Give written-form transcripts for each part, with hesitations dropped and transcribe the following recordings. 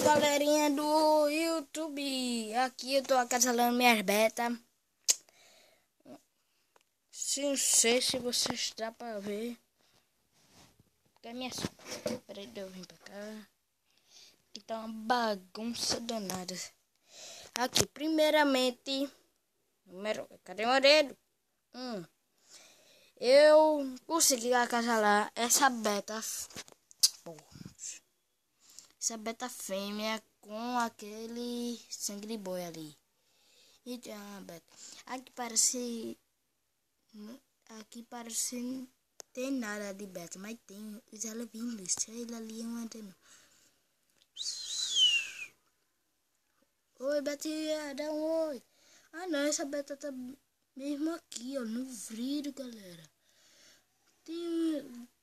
galerinha do YouTube, aqui eu tô acasalando minhas betas. Não sei se vocês dá pra ver. Que é minha sombra. Peraí, deixa eu vir pra cá. Aqui tá uma bagunça danada. Aqui, primeiramente, cadê o dedo? Eu consegui acasalar essa beta. Essa beta fêmea com aquele sangue de boi ali. E tem uma beta. Aqui parece não tem nada de beta, mas tem os alevinhos. Ele ali é um antena. Oi, Betinha, dá um oi. Ah não, essa beta tá mesmo aqui, ó, no vidro, galera.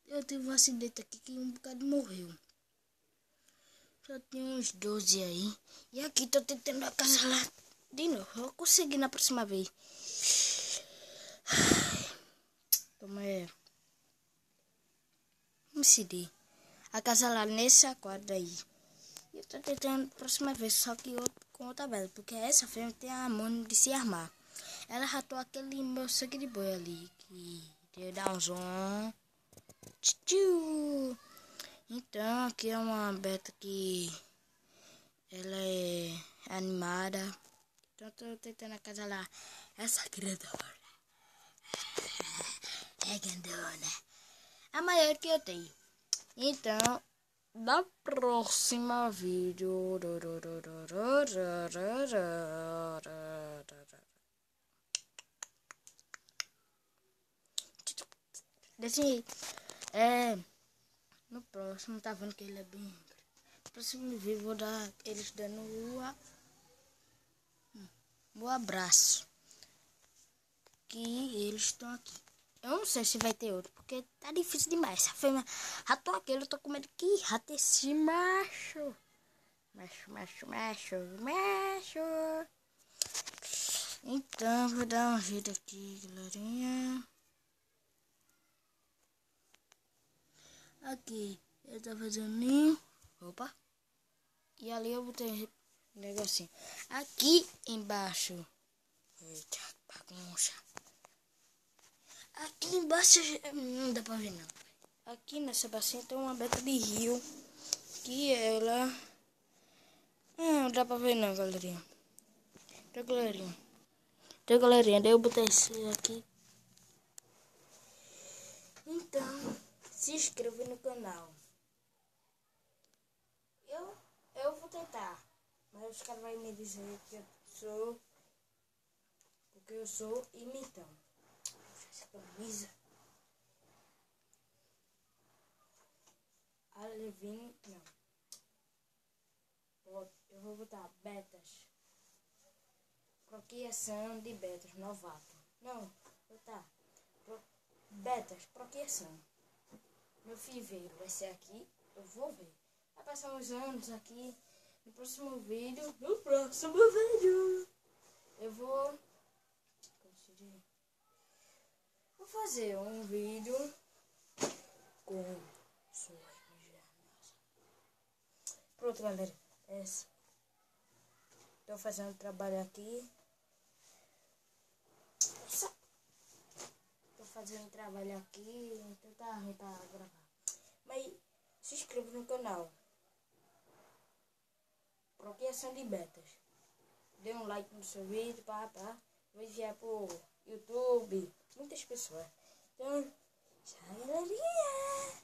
Eu tive um acidente aqui que um bocado morreu. Só tem uns 12 aí. E aqui tô tentando acasalar de novo. Eu consegui na próxima vez. Toma aí. Decidi acasalar nesse aquário aí. Eu tô tentando próxima vez, só que com outra vela. Porque essa fêmea tem a mão de se armar. Ela ratou aquele meu sangue de boi ali. Que deu dar um zoom. Tchiu. Então aqui é uma beta que ela é animada. Então tô tentando acasalar essa grandona. É grandona. A maior que eu tenho. Então, na próxima vídeo. Desse no próximo, tá vendo que ele é bem. No próximo vídeo vou dar eles dando um abraço. Que eles estão aqui. Eu não sei se vai ter outro, porque tá difícil demais. Essa fêmea ratou aquele, eu tô com medo que rate esse macho. Macho. Então, vou dar um jeito aqui, galerinha. Aqui, eu tô fazendo ninho. Opa. E ali eu botei um negocinho. Aqui embaixo. Eita, bagunça. Aqui embaixo não dá pra ver não. Aqui nessa bacia tem uma beta de rio. Que ela... não dá pra ver não, galerinha. Então, galerinha, daí eu botei esse aqui. Então, se inscreva no canal. Eu vou tentar. Mas os caras vão me dizer que eu sou... porque eu sou imitão. Essa camisa. Alevinho, não. Eu vou botar betas. Procriação de betas, novato. Não, vou botar betas, procriação. Meu fiveiro vai ser aqui, eu vou ver. Vai passar uns anos aqui. No próximo vídeo, eu vou fazer um vídeo com suas mijadas. Pronto, galera. Estou fazendo trabalho aqui. Estou fazendo trabalho aqui. Então tá ruim pra gravar. Mas se inscreva no canal. Procriação de betas. Dê um like no seu vídeo. Vou enviar pro YouTube. Muitas pessoas. Então, tchau, galerinha.